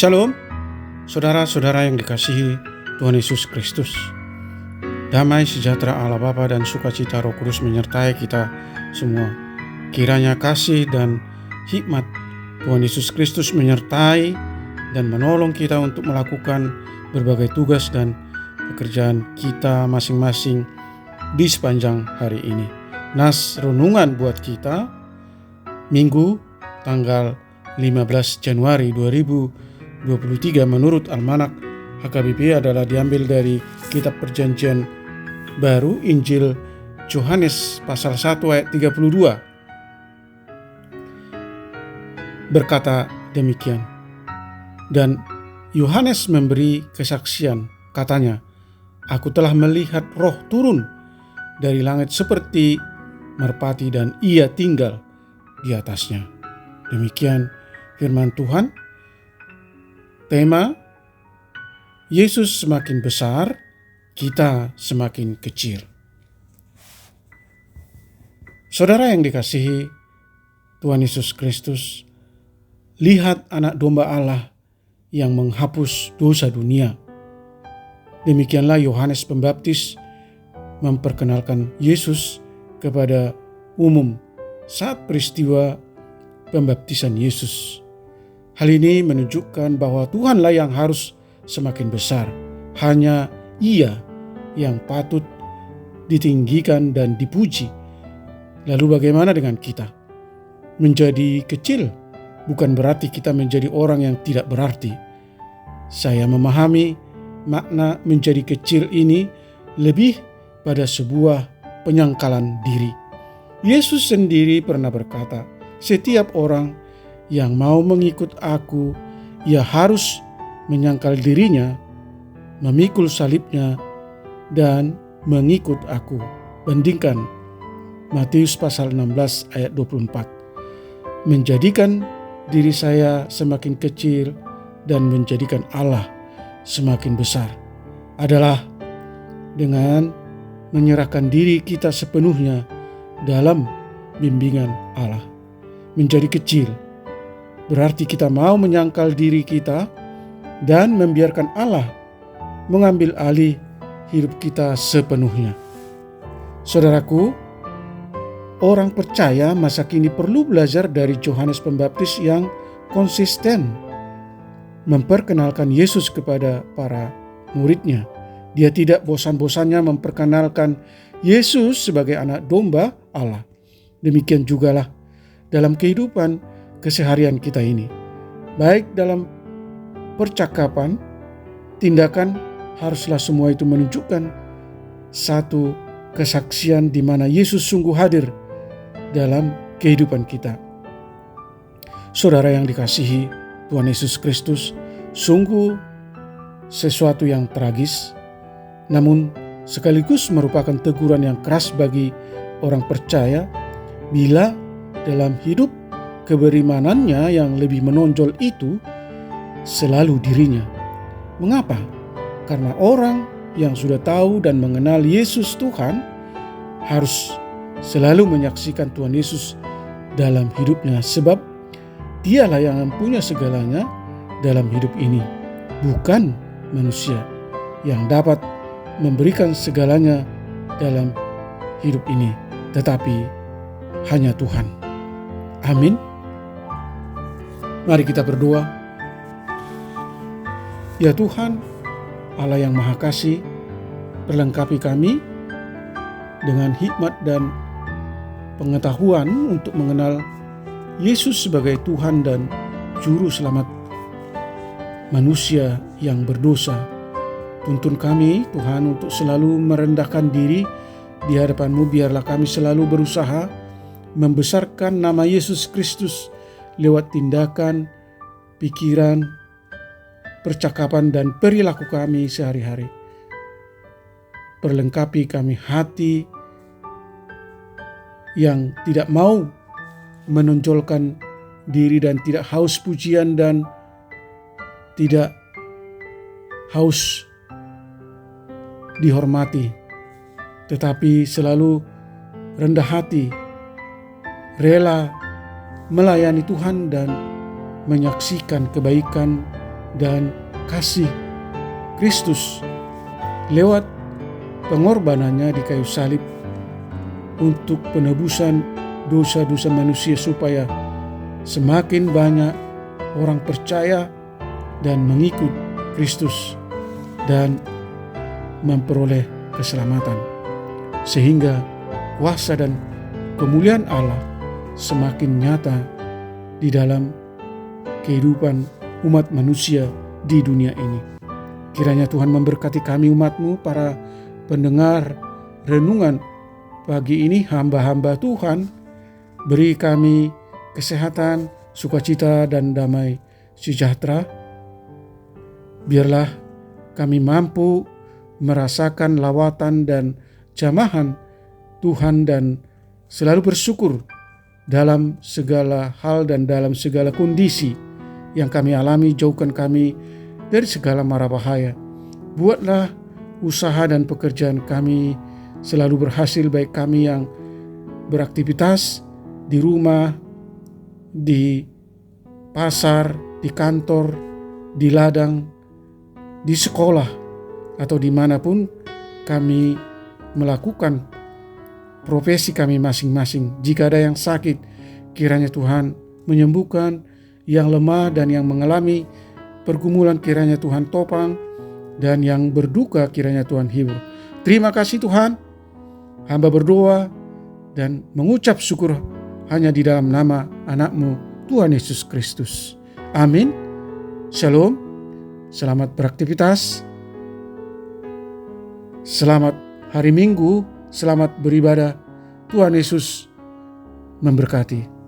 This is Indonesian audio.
Shalom, saudara-saudara yang dikasihi Tuhan Yesus Kristus. Damai sejahtera Allah Bapa dan sukacita Roh Kudus menyertai kita semua. Kiranya kasih dan hikmat Tuhan Yesus Kristus menyertai dan menolong kita untuk melakukan berbagai tugas dan pekerjaan kita masing-masing di sepanjang hari ini. Nas renungan buat kita Minggu tanggal 15 Januari 2023 menurut Almanak HKBP adalah diambil dari Kitab Perjanjian Baru Injil Yohanes pasal 1 ayat 32. Berkata demikian. Dan Yohanes memberi kesaksian, katanya, "Aku telah melihat Roh turun dari langit seperti merpati dan ia tinggal di atasnya." Demikian firman Tuhan. Tema, Yesus semakin besar, kita semakin kecil. Saudara yang dikasihi Tuhan Yesus Kristus, lihat anak domba Allah yang menghapus dosa dunia. Demikianlah Yohanes Pembaptis memperkenalkan Yesus kepada umum saat peristiwa pembaptisan Yesus. Hal ini menunjukkan bahwa Tuhanlah yang harus semakin besar. Hanya Ia yang patut ditinggikan dan dipuji. Lalu bagaimana dengan kita? Menjadi kecil bukan berarti kita menjadi orang yang tidak berarti. Saya memahami makna menjadi kecil ini lebih pada sebuah penyangkalan diri. Yesus sendiri pernah berkata, "Setiap orang yang mau mengikut aku, ia harus menyangkal dirinya, memikul salibnya, dan mengikut aku." Bandingkan Matius pasal 16 ayat 24. Menjadikan diri saya semakin kecil dan menjadikan Allah semakin besar adalah dengan menyerahkan diri kita sepenuhnya dalam bimbingan Allah. Menjadi kecil berarti kita mau menyangkal diri kita dan membiarkan Allah mengambil alih hidup kita sepenuhnya. Saudaraku, orang percaya masa kini perlu belajar dari Yohanes Pembaptis yang konsisten memperkenalkan Yesus kepada para muridnya. Dia tidak bosan-bosannya memperkenalkan Yesus sebagai anak domba Allah. Demikian jugalah dalam kehidupan keseharian kita ini. Baik dalam percakapan, tindakan, haruslah semua itu menunjukkan satu kesaksian di mana Yesus sungguh hadir dalam kehidupan kita. Saudara yang dikasihi Tuhan Yesus Kristus, sungguh sesuatu yang tragis, namun sekaligus merupakan teguran yang keras bagi orang percaya bila dalam hidup keberimanannya yang lebih menonjol itu selalu dirinya. Mengapa? Karena orang yang sudah tahu dan mengenal Yesus Tuhan harus selalu menyaksikan Tuhan Yesus dalam hidupnya, sebab Dialah yang mempunyai segalanya dalam hidup ini, bukan manusia yang dapat memberikan segalanya dalam hidup ini, tetapi hanya Tuhan. Amin. Mari kita berdoa. Ya Tuhan, Allah yang Maha Kasih, perlengkapi kami dengan hikmat dan pengetahuan untuk mengenal Yesus sebagai Tuhan dan Juru Selamat manusia yang berdosa. Tuntun kami Tuhan untuk selalu merendahkan diri di hadapan-Mu. Biarlah kami selalu berusaha membesarkan nama Yesus Kristus lewat tindakan, pikiran, percakapan, dan perilaku kami sehari-hari. Perlengkapi kami hati yang tidak mau menonjolkan diri dan tidak haus pujian dan tidak haus dihormati, tetapi selalu rendah hati, rela melayani Tuhan dan menyaksikan kebaikan dan kasih Kristus lewat pengorbanannya di kayu salib untuk penebusan dosa-dosa manusia, supaya semakin banyak orang percaya dan mengikut Kristus dan memperoleh keselamatan, sehingga kuasa dan kemuliaan Allah semakin nyata di dalam kehidupan umat manusia di dunia ini. Kiranya Tuhan memberkati kami umat-Mu, para pendengar renungan pagi ini, hamba-hamba Tuhan. Beri kami kesehatan, sukacita, dan damai sejahtera. Biarlah kami mampu merasakan lawatan dan jamahan Tuhan dan selalu bersyukur dalam segala hal dan dalam segala kondisi yang kami alami. Jauhkan kami dari segala mara bahaya. Buatlah usaha dan pekerjaan kami selalu berhasil, baik kami yang beraktivitas di rumah, di pasar, di kantor, di ladang, di sekolah, atau dimanapun kami melakukan profesi kami masing-masing. Jika ada yang sakit, kiranya Tuhan menyembuhkan. Yang lemah dan yang mengalami pergumulan, kiranya Tuhan topang. Dan yang berduka, kiranya Tuhan hibur. Terima kasih Tuhan. Hamba berdoa dan mengucap syukur hanya di dalam nama anak-Mu, Tuhan Yesus Kristus. Amin. Shalom. Selamat beraktivitas. Selamat hari Minggu. Selamat beribadah. Tuhan Yesus memberkati.